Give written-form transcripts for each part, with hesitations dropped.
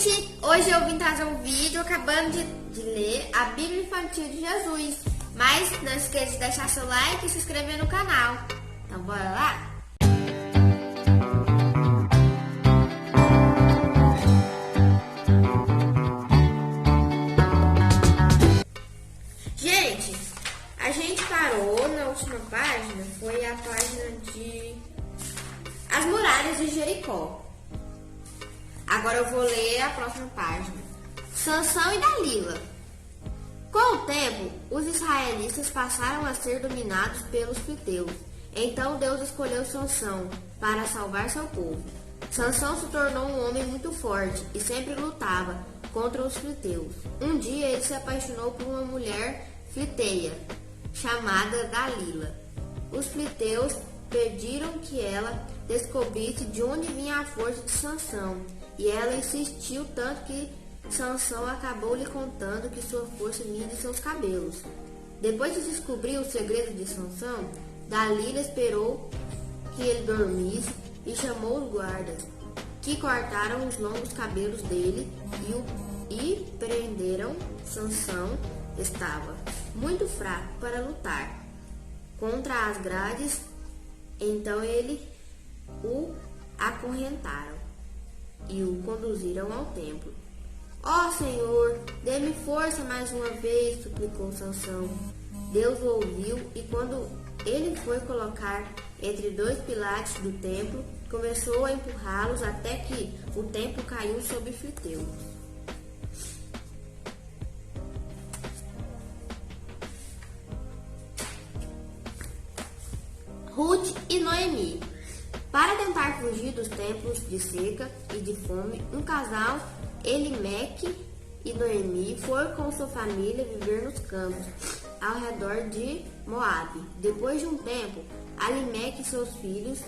gente! Hoje eu vim trazer um vídeo acabando de ler a Bíblia Infantil de Jesus. Mas não esqueça de deixar seu like e se inscrever no canal. Então bora lá? Gente, a gente parou na última página, foi a página de As Muralhas de Jericó. Agora eu vou ler a próxima página. Sansão e Dalila. Com o tempo, os israelitas passaram a ser dominados pelos filisteus. Então Deus escolheu Sansão para salvar seu povo. Sansão se tornou um homem muito forte e sempre lutava contra os filisteus. Um dia ele se apaixonou por uma mulher filisteia chamada Dalila. Os filisteus pediram que ela descobrisse de onde vinha a força de Sansão, e ela insistiu tanto que Sansão acabou lhe contando que sua força vinha de seus cabelos. Depois de descobrir o segredo de Sansão, Dalila esperou que ele dormisse e chamou os guardas, que cortaram os longos cabelos dele e prenderam. Sansão estava muito fraco para lutar contra as grades, então ele o acorrentaram e o conduziram ao templo. Ó Senhor, dê-me força mais uma vez, suplicou Sansão. Deus o ouviu e quando ele foi colocar entre dois pilares do templo, começou a empurrá-los até que o templo caiu sobre os filisteus. Ruth e Noemi. Para tentar fugir dos tempos de seca e de fome, um casal, Elimeque e Noemi, foram com sua família viver nos campos ao redor de Moabe. Depois de um tempo, Elimeque e seus filhos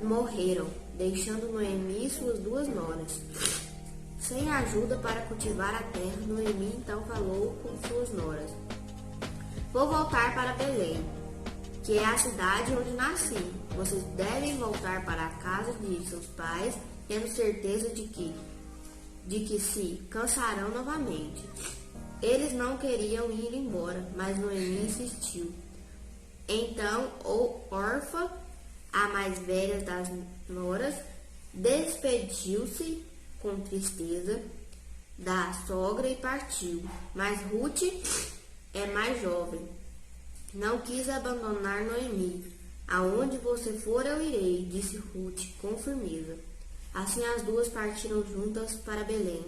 morreram, deixando Noemi e suas duas noras sem ajuda para cultivar a terra. Noemi então falou com suas noras: vou voltar para Belém, que é a cidade onde nasci. Vocês devem voltar para a casa de seus pais, tendo certeza de que se cansarão novamente. Eles não queriam ir embora, mas Noemi insistiu. Então, Orfa, a mais velha das noras, despediu-se com tristeza da sogra e partiu. Mas Ruth é mais jovem. Não quis abandonar Noemi. Aonde você for, eu irei, disse Ruth com firmeza. Assim as duas partiram juntas para Belém.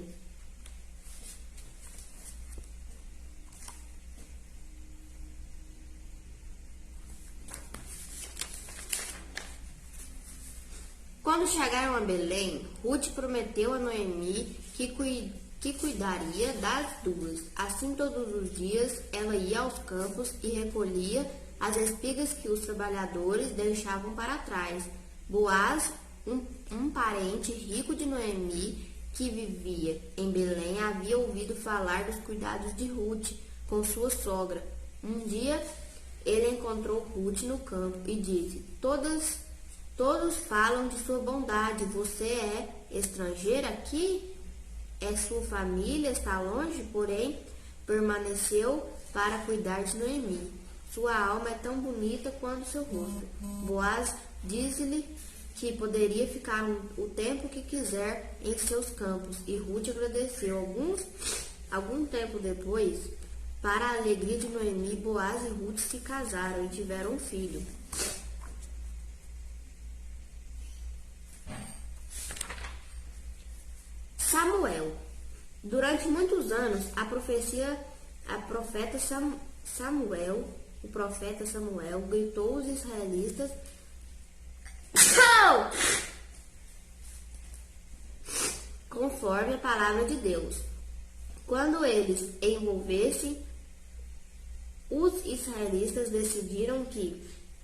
Quando chegaram a Belém, Ruth prometeu a Noemi que cuidaria das duas. Assim, todos os dias, ela ia aos campos e recolhia as espigas que os trabalhadores deixavam para trás. Boaz, um parente rico de Noemi, que vivia em Belém, havia ouvido falar dos cuidados de Ruth com sua sogra. Um dia, ele encontrou Ruth no campo e disse: Todos falam de sua bondade. Você é estrangeira aqui? Sua família está longe, porém permaneceu para cuidar de Noemi. Sua alma é tão bonita quanto seu rosto. Boaz disse-lhe que poderia ficar o tempo que quiser em seus campos, e Ruth agradeceu. Algum tempo depois, para a alegria de Noemi, Boaz e Ruth se casaram e tiveram um filho. Samuel. Durante muitos anos, o profeta Samuel gritou aos israelitas conforme a palavra de Deus. Quando eles envolvessem, os israelitas decidiram que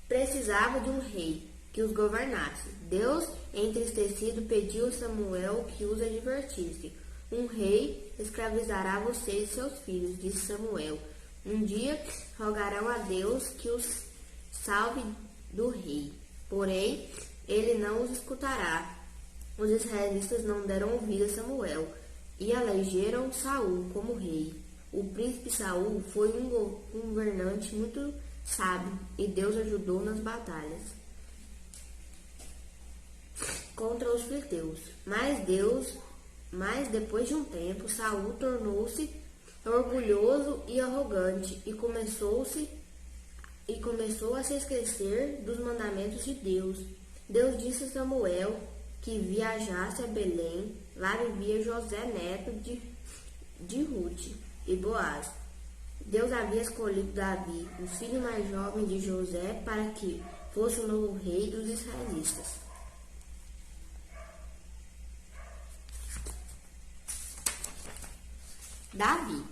precisavam de um rei que os governasse. Deus, entristecido, pediu a Samuel que os advertisse. Um rei escravizará você e seus filhos, disse Samuel. Um dia rogarão a Deus que os salve do rei, porém ele não os escutará. Os israelitas não deram ouvido a Samuel e elegeram Saul como rei. O príncipe Saul foi um governante muito sábio e Deus ajudou nas batalhas contra os filisteus. Mas depois de um tempo, Saul tornou-se orgulhoso e arrogante e começou a se esquecer dos mandamentos de Deus. Deus disse a Samuel que viajasse a Belém. Lá vivia José, neto de Rute e Boaz. Deus havia escolhido Davi, o filho mais jovem de José, para que fosse o novo rei dos israelitas. Davi.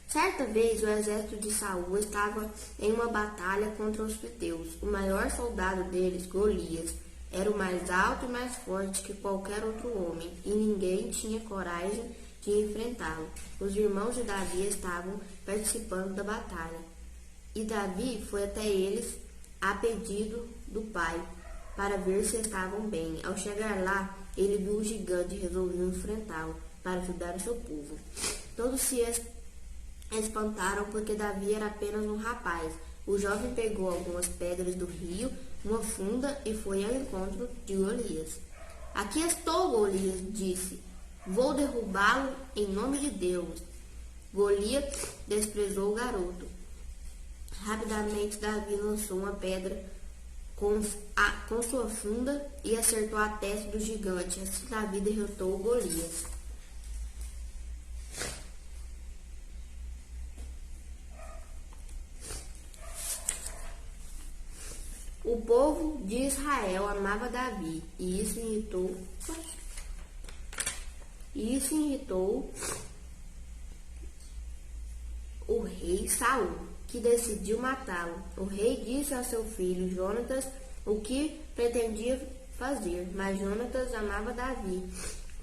Certa vez o exército de Saul estava em uma batalha contra os filisteus. O maior soldado deles, Golias, era o mais alto e mais forte que qualquer outro homem, e ninguém tinha coragem de enfrentá-lo. Os irmãos de Davi estavam participando da batalha, e Davi foi até eles a pedido do pai, para ver se estavam bem. Ao chegar lá, ele viu o gigante e resolveu enfrentá-lo para ajudar o seu povo. Todos se espantaram porque Davi era apenas um rapaz. O jovem pegou algumas pedras do rio, uma funda e foi ao encontro de Golias. Aqui estou, Golias disse. Vou derrubá-lo em nome de Deus. Golias desprezou o garoto. Rapidamente Davi lançou uma pedra com sua funda e acertou a testa do gigante. Assim Davi derrotou Golias. O povo de Israel amava Davi e isso irritou o rei Saul, que decidiu matá-lo. O rei disse a seu filho Jonatas o que pretendia fazer, mas Jonatas amava Davi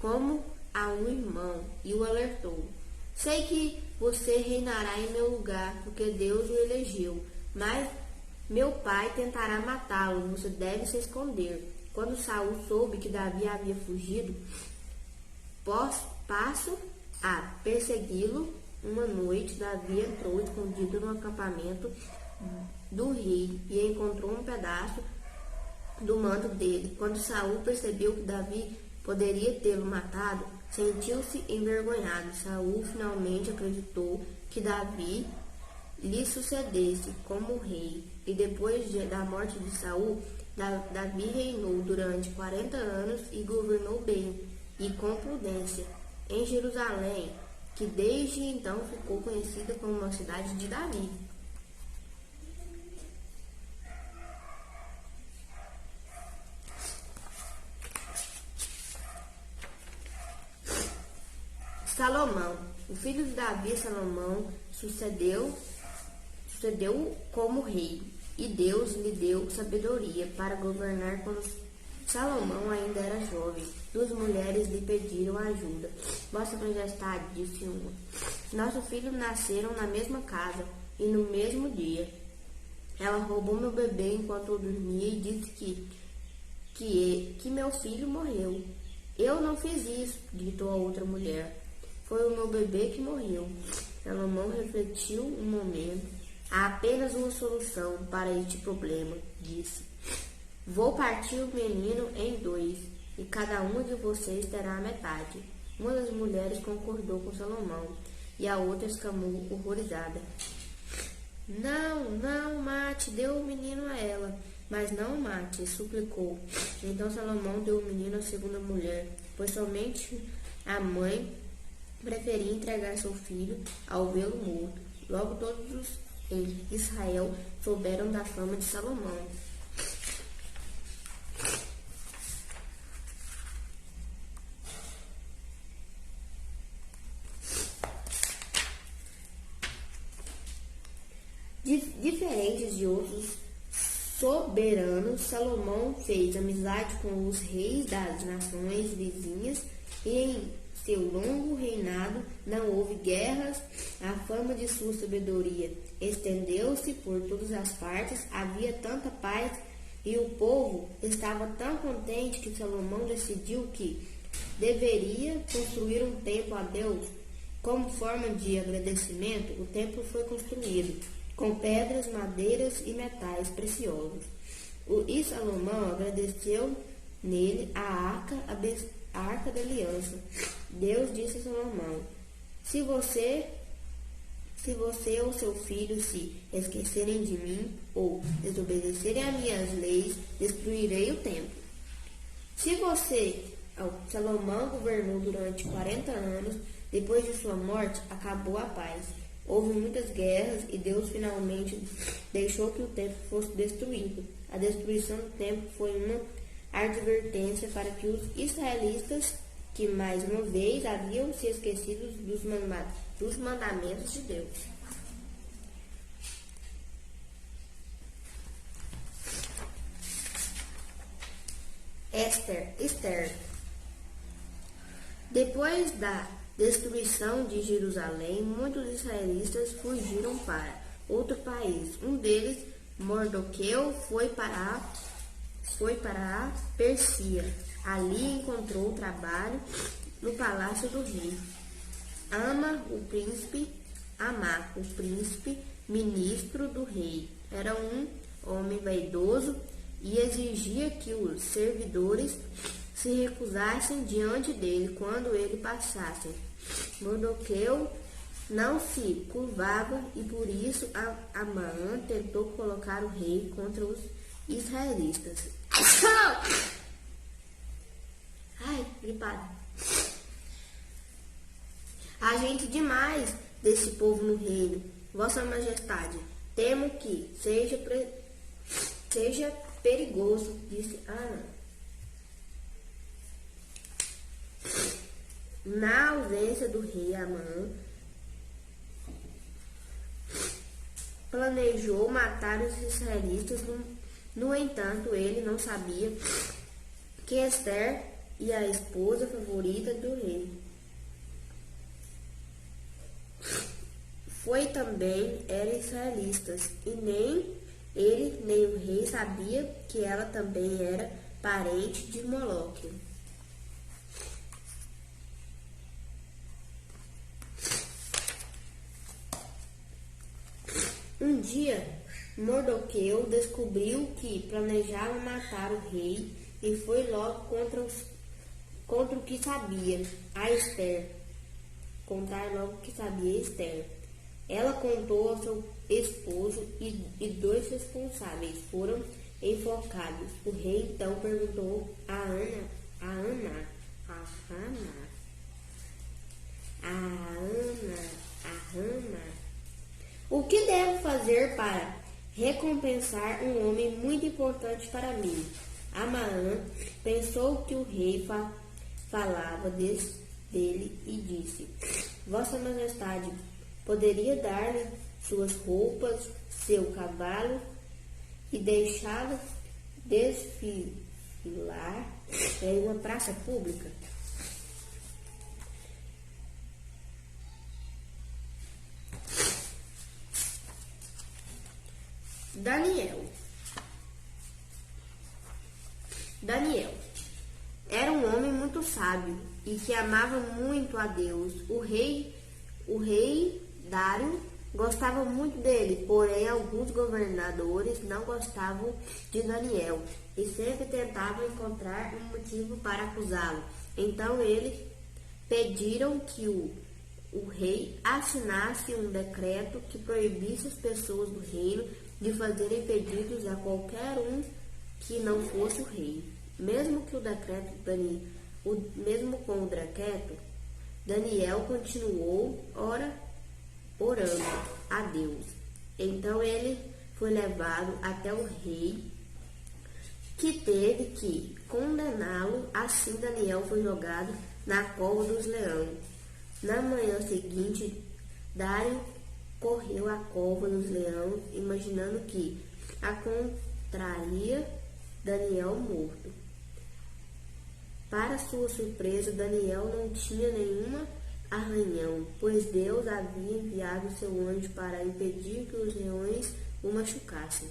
como a um irmão e o alertou. Sei que você reinará em meu lugar, porque Deus o elegeu, mas meu pai tentará matá-lo, você deve se esconder. Quando Saul soube que Davi havia fugido, passo a persegui-lo. Uma noite, Davi entrou escondido no acampamento do rei e encontrou um pedaço do manto dele. Quando Saul percebeu que Davi poderia tê-lo matado, sentiu-se envergonhado. Saul finalmente acreditou que Davi lhe sucedesse como rei. E depois da morte de Saul, Davi reinou durante 40 anos e governou bem e com prudência em Jerusalém, que desde então ficou conhecida como a cidade de Davi. Salomão. O filho de Davi, Salomão, sucedeu como rei, e Deus lhe deu sabedoria para governar quando Salomão ainda era jovem. Duas mulheres lhe pediram ajuda. Vossa Majestade, disse uma, nosso filho nasceram na mesma casa e no mesmo dia. Ela roubou meu bebê enquanto eu dormia e disse que meu filho morreu. Eu não fiz isso, gritou a outra mulher. Foi o meu bebê que morreu. Salomão refletiu um momento. Há apenas uma solução para este problema, disse. Vou partir o menino em 2, e cada uma de vocês terá a metade. Uma das mulheres concordou com Salomão, e a outra exclamou horrorizada. Não mate, dê o menino a ela. Mas não mate, suplicou. Então Salomão deu o menino à segunda mulher, pois somente a mãe preferia entregar seu filho ao vê-lo morto. Logo todos em Israel souberam da fama de Salomão. Diferentes de outros soberanos, Salomão fez amizade com os reis das nações vizinhas e em seu longo reinado não houve guerras. A fama de sua sabedoria estendeu-se por todas as partes. Havia tanta paz E o povo estava tão contente que Salomão decidiu que deveria construir um templo a Deus. Como forma de agradecimento, o templo foi construído com pedras, madeiras e metais preciosos. E Salomão agradeceu nele a arca da aliança. Deus disse a Salomão: Se você ou seu filho se esquecerem de mim ou desobedecerem às minhas leis, destruirei o templo. Salomão governou durante 40 anos. Depois de sua morte, acabou a paz. Houve muitas guerras e Deus finalmente deixou que o templo fosse destruído. A destruição do templo foi uma advertência para que os israelitas, que mais uma vez haviam se esquecido dos mandamentos de Deus. Esther. Depois da destruição de Jerusalém, muitos israelitas fugiram para outro país. Um deles, Mardoqueu, foi para a Pérsia. Ali encontrou trabalho no palácio do rei. Amá, o príncipe, ministro do rei, era um homem vaidoso e exigia que os servidores se recusassem diante dele quando ele passasse. Mardoqueu não se curvava e por isso Amã tentou colocar o rei contra os israelitas. Ai, gripada. Há gente demais desse povo no reino. Vossa Majestade, temo que seja perigoso, disse Ana. Na ausência do rei, Amã planejou matar os israelitas. No entanto, ele não sabia que Esther e a esposa favorita do rei eram israelitas, e nem ele nem o rei sabia que ela também era parente de Moloque. Um dia, Mardoqueu descobriu que planejava matar o rei e foi logo contar logo o que sabia a Esther. Ela contou ao seu esposo e dois responsáveis foram enforcados. O rei então perguntou a Hana, o que devo fazer para recompensar um homem muito importante para mim? Amã pensou que o rei falava dele e disse: Vossa Majestade poderia dar-lhe suas roupas, seu cavalo e deixá-lo desfilar em uma praça pública? Daniel era um homem muito sábio e que amava muito a Deus. O rei Dário gostava muito dele, porém alguns governadores não gostavam de Daniel e sempre tentavam encontrar um motivo para acusá-lo. Então eles pediram que o rei assinasse um decreto que proibisse as pessoas do reino de fazerem pedidos a qualquer um que não fosse o rei. Mesmo com o decreto, Daniel continuou orando a Deus. Então ele foi levado até o rei, que teve que condená-lo. Assim Daniel foi jogado na cova dos leões. Na manhã seguinte, Dário correu à cova dos leões, imaginando que encontraria Daniel morto. Para sua surpresa, Daniel não tinha nenhum arranhão, pois Deus havia enviado seu anjo para impedir que os leões o machucassem.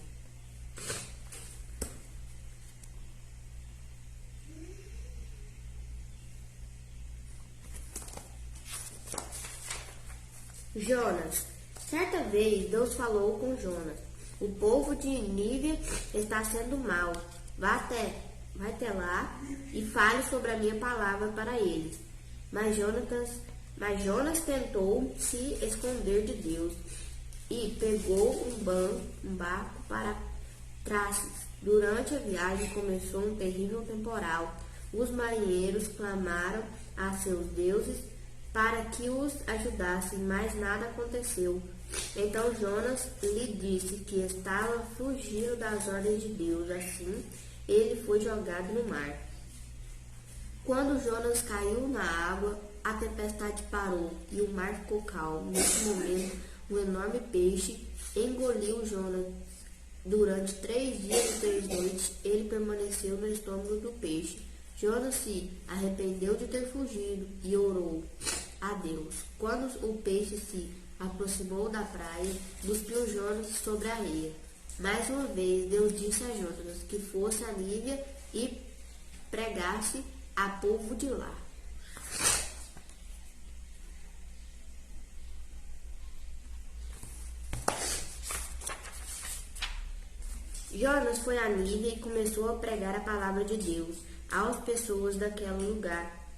Jonas. Certa vez, Deus falou com Jonas. O povo de Nínive está sendo mau. Vai até lá e fale sobre a minha palavra para eles. Mas Jonas tentou se esconder de Deus e pegou um barco para Tarsis. Durante a viagem começou um terrível temporal. Os marinheiros clamaram a seus deuses para que os ajudassem, mas nada aconteceu. Então Jonas lhe disse que estava fugindo das ordens de Deus. Assim, ele foi jogado no mar. Quando Jonas caiu na água, a tempestade parou e o mar ficou calmo. Nesse momento, um enorme peixe engoliu Jonas. Durante 3 dias e 3 noites, ele permaneceu no estômago do peixe. Jonas se arrependeu de ter fugido e orou a Deus. Quando o peixe se aproximou da praia, cuspiu Jonas sobre a areia. Mais uma vez, Deus disse a Jonas que fosse a Nínive e pregasse a povo de lá. Jonas foi a Nínive e começou a pregar a palavra de Deus às pessoas daquele lugar.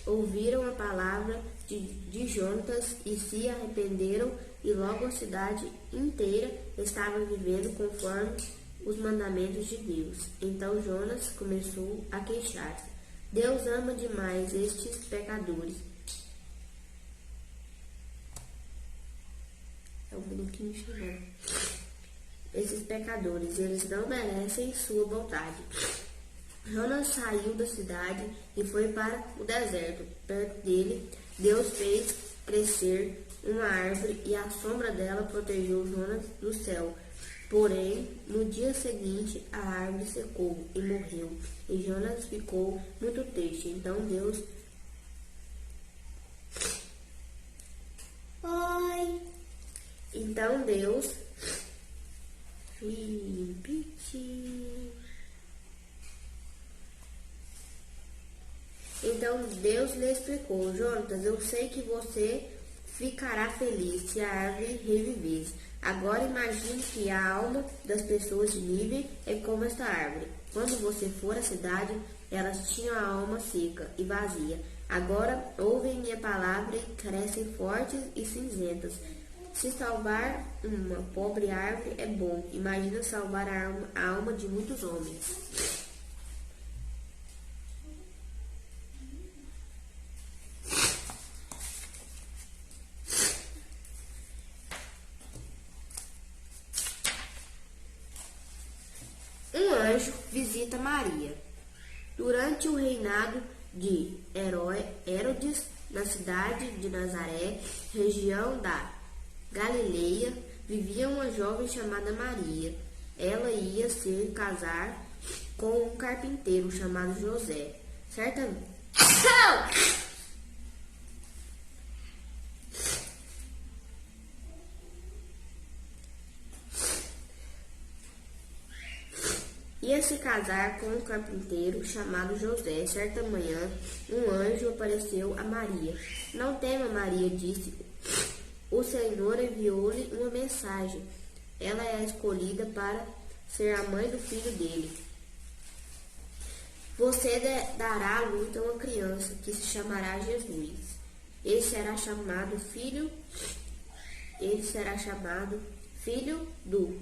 Ouviram a palavra de Jonas e se arrependeram, e logo a cidade inteira estava vivendo conforme os mandamentos de Deus. Então Jonas começou a queixar-se. Deus ama demais estes pecadores. É um minutinho chegando. Esses pecadores, eles não merecem sua bondade. Jonas saiu da cidade e foi para o deserto. Perto dele, Deus fez crescer uma árvore e a sombra dela protegeu Jonas do céu. Porém, no dia seguinte, a árvore secou e morreu, e Jonas ficou muito triste. Então Deus... Então Deus lhe explicou: Jonas, eu sei que você ficará feliz se a árvore reviver. Agora imagine que a alma das pessoas de Nínive é como esta árvore. Quando você for à cidade, elas tinham a alma seca e vazia. Agora ouvem minha palavra e crescem fortes e cinzentas. Se salvar uma pobre árvore é bom. Imagina salvar a alma de muitos homens. Um anjo visita Maria. Durante o reinado de Herodes, na cidade de Nazaré, região da Galileia, vivia uma jovem chamada Maria. Ela ia se casar com um carpinteiro chamado José. Ia se casar com um carpinteiro chamado José. Certa manhã, um anjo apareceu a Maria. Não tema, Maria, disse. O Senhor enviou-lhe uma mensagem. Ela é a escolhida para ser a mãe do filho dele. Você dará à luz a uma criança que se chamará Jesus. Ele será chamado filho do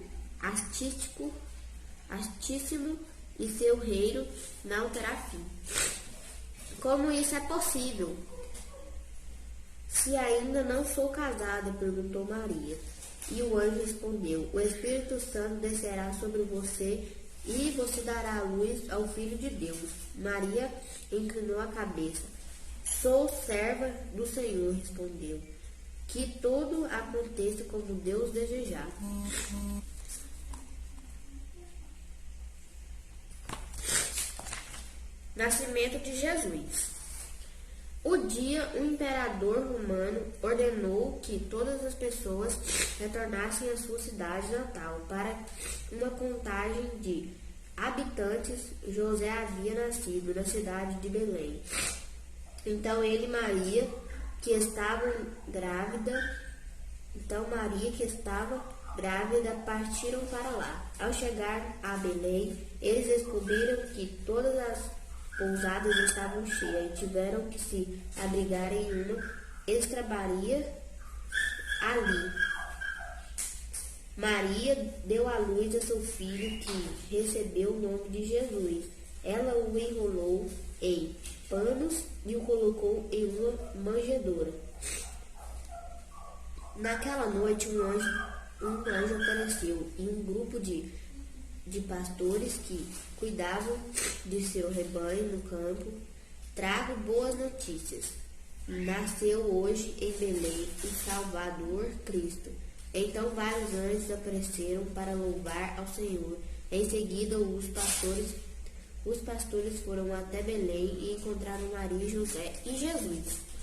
Altíssimo, e seu reino não terá fim. Como isso é possível? Se ainda não sou casada, perguntou Maria. E o anjo respondeu: o Espírito Santo descerá sobre você e você dará à luz ao Filho de Deus. Maria inclinou a cabeça. Sou serva do Senhor, respondeu. Que tudo aconteça como Deus desejar. Nascimento de Jesus. O imperador romano ordenou que todas as pessoas retornassem à sua cidade natal. Para uma contagem de habitantes, José havia nascido na cidade de Belém. Então ele e Maria que estava grávida. Então Maria, que estava grávida, partiram para lá. Ao chegar a Belém, eles descobriram que todas as pousadas estavam cheias e tiveram que se abrigar em uma estrebaria ali. Maria deu à luz a seu filho, que recebeu o nome de Jesus. Ela o enrolou em panos e o colocou em uma manjedoura. Naquela noite, um anjo apareceu e um grupo de pastores que cuidavam de seu rebanho no campo. Trago boas notícias. Nasceu hoje em Belém o Salvador Cristo. Então vários anjos apareceram para louvar ao Senhor. Em seguida, os pastores foram até Belém e encontraram Maria, José e Jesus.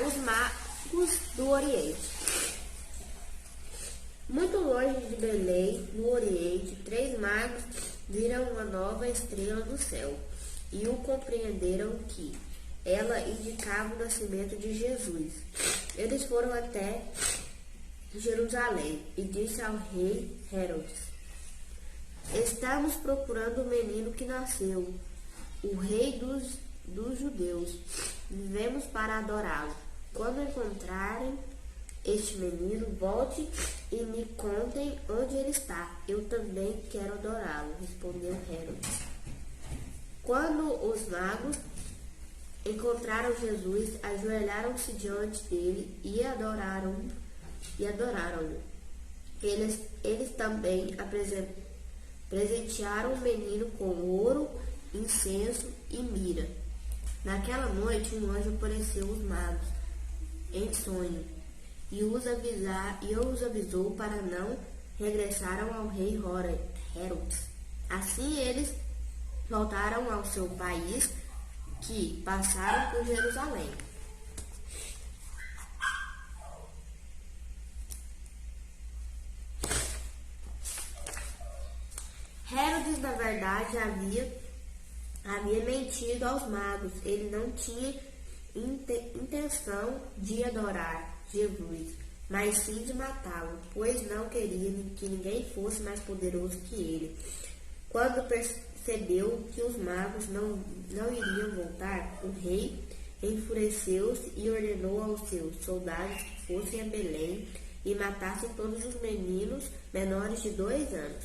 Os magos do Oriente. Muito longe de Belém, no Oriente, 3 magos viram uma nova estrela no céu e o compreenderam que ela indicava o nascimento de Jesus. Eles foram até Jerusalém e disse ao rei Herodes: Estamos procurando o menino que nasceu, o rei dos judeus. Vivemos para adorá-lo. Quando encontrarem este menino, volte e me contem onde ele está. Eu também quero adorá-lo, respondeu Herodes. Quando os magos encontraram Jesus, ajoelharam-se diante dele e adoraram-no. Eles também presentearam o menino com ouro, incenso e mirra. Naquela noite, um anjo apareceu aos magos em sonho e os avisou para não regressaram ao rei Herodes. Assim eles voltaram ao seu país, que passaram por Jerusalém. Herodes, na verdade, havia mentido aos magos. Ele não tinha intenção de adorar Jesus, mas sim de matá-lo, pois não queria que ninguém fosse mais poderoso que ele. Quando percebeu que os magos não iriam voltar, o rei enfureceu-se e ordenou aos seus soldados que fossem a Belém e matassem todos os meninos menores de 2 anos.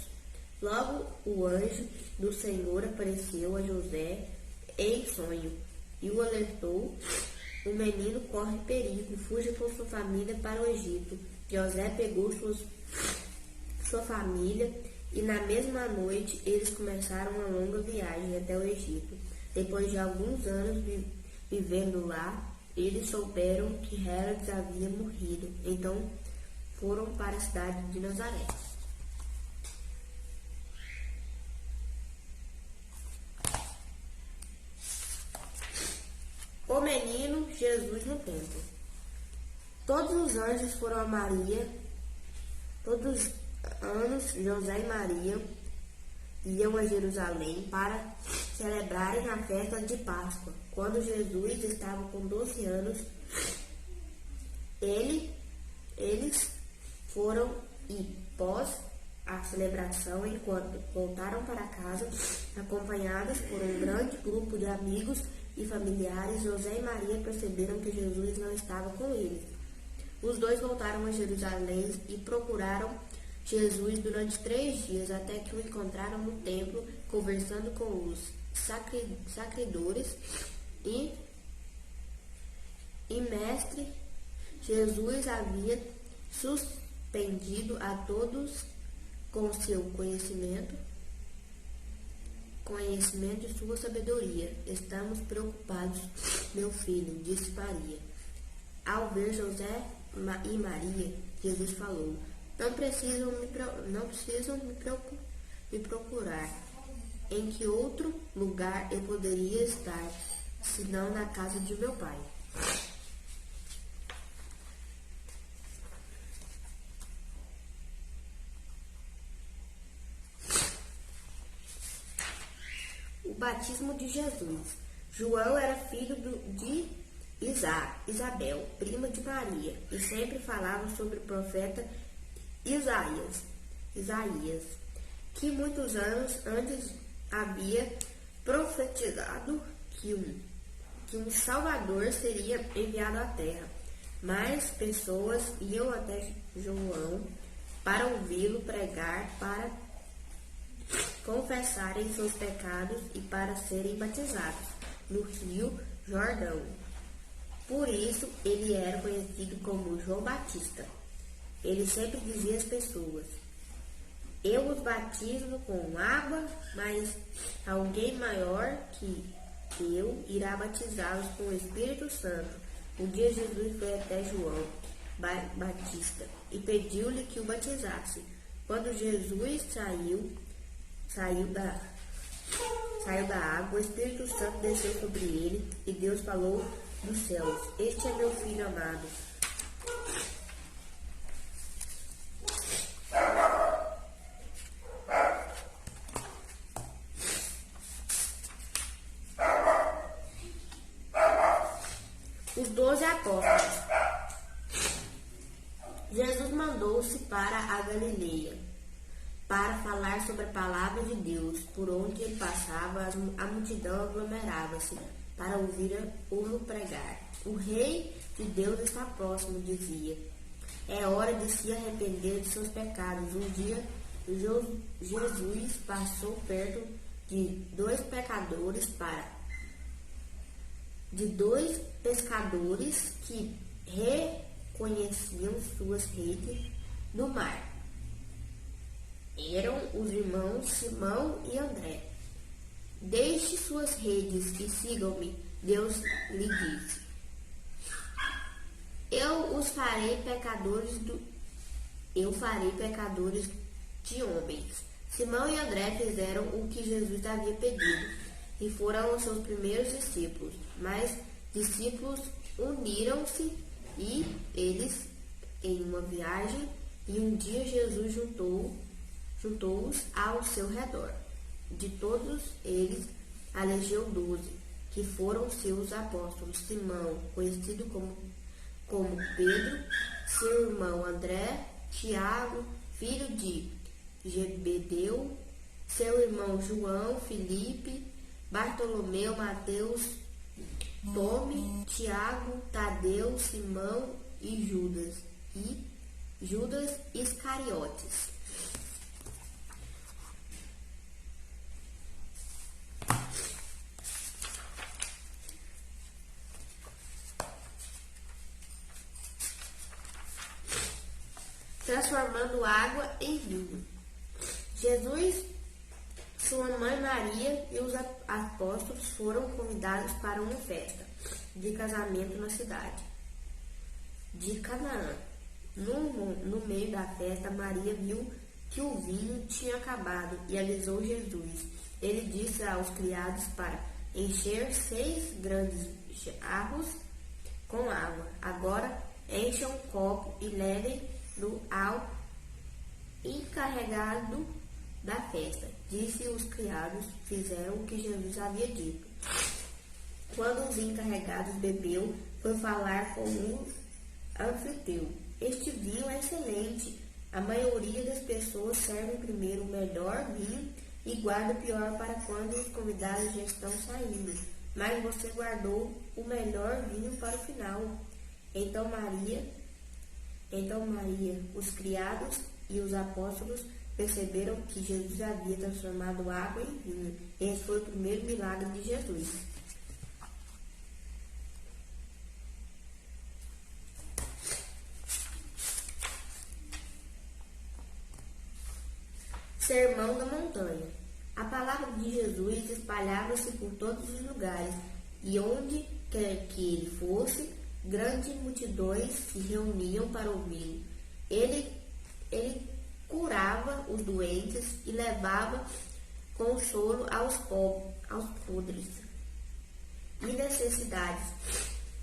Logo o anjo do Senhor apareceu a José em sonho e o alertou: o menino corre perigo, fuja com sua família para o Egito. José pegou sua família e na mesma noite eles começaram uma longa viagem até o Egito. Depois de alguns anos vivendo lá, eles souberam que Herodes havia morrido. Então foram para a cidade de Nazaré. O menino Jesus no templo. Todos os anjos foram a Maria. Todos os anos, José e Maria iam a Jerusalém para celebrarem a festa de Páscoa. Quando Jesus estava com 12 anos, eles foram e, pós a celebração, enquanto voltaram para casa, acompanhados por um grande grupo de amigos e familiares, José e Maria perceberam que Jesus não estava com eles. Os dois voltaram a Jerusalém e procuraram Jesus durante 3 dias, até que o encontraram no templo, conversando com os sacerdotores e mestre. Jesus havia suspendido a todos com seu conhecimento e sua sabedoria. Estamos preocupados, meu filho, disse Maria. Ao ver José e Maria, Jesus falou: não precisam me procurar. Em que outro lugar eu poderia estar, senão na casa de meu pai? O batismo de Jesus. João era filho de Isabel, prima de Maria, e sempre falava sobre o profeta Isaías, que muitos anos antes havia profetizado que um Salvador seria enviado à terra. Mais pessoas iam até João para ouvi-lo pregar, para confessarem seus pecados e para serem batizados no Rio Jordão. Por isso, ele era conhecido como João Batista. Ele sempre dizia às pessoas: eu os batizo com água, mas alguém maior que eu irá batizá-los com o Espírito Santo. Um dia Jesus foi até João Batista e pediu-lhe que o batizasse. Quando Jesus saiu da água, o Espírito Santo desceu sobre ele e Deus falou dos céus: este é meu filho amado. Os 12 apóstolos. Jesus mandou-se para a Galileia para falar sobre a palavra de Deus. Por onde ele passava, a multidão aglomerava-se para ouvi-lo pregar. O rei de Deus está próximo, dizia. É hora de se arrepender de seus pecados. Um dia, Jesus passou perto de dois pescadores que reconheciam suas redes no mar. Eram os irmãos Simão e André. Deixe suas redes e sigam-me, Deus lhe disse. Eu farei pecadores de homens. Simão e André fizeram o que Jesus havia pedido e foram os seus primeiros discípulos. Mas discípulos uniram-se e eles em uma viagem, e um dia Jesus juntou-os ao seu redor. De todos eles, elegeu 12, que foram seus apóstolos: Simão, conhecido como Pedro, seu irmão André, Tiago, filho de Zebedeu, seu irmão João, Filipe, Bartolomeu, Mateus, Tome, Tiago, Tadeu, Simão e Judas Iscariotes. Transformando água em vinho. Jesus, sua mãe Maria e os apóstolos foram convidados para uma festa de casamento na cidade de Canaã. No meio da festa, Maria viu que o vinho tinha acabado e avisou Jesus. Ele disse aos criados para encher 6 grandes jarros com água. Agora encham um copo e levem-no ao encarregado da festa. Disse os criados, fizeram o que Jesus havia dito. Quando os encarregados bebeu, foi falar com o anfitrião: este vinho é excelente. A maioria das pessoas serve primeiro o melhor vinho e guarda o pior para quando os convidados já estão saindo. Mas você guardou o melhor vinho para o final. Então Maria, os criados e os apóstolos perceberam que Jesus havia transformado água em vinho. Esse foi o primeiro milagre de Jesus. Sermão da Montanha. A palavra de Jesus espalhava-se por todos os lugares, e onde quer que ele fosse, grandes multidões se reuniam para ouvi-lo. Ele os doentes e levava consolo aos pobres e necessidades.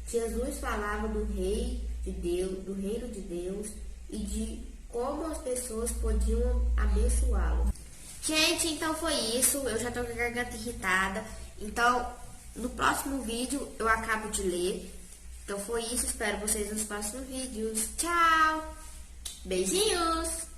Jesus falava do reino de Deus e de como as pessoas podiam abençoá-lo. Gente, então foi isso. Eu já tô com a garganta irritada. Então, no próximo vídeo eu acabo de ler. Então foi isso. Espero vocês nos próximos vídeos. Tchau! Beijinhos!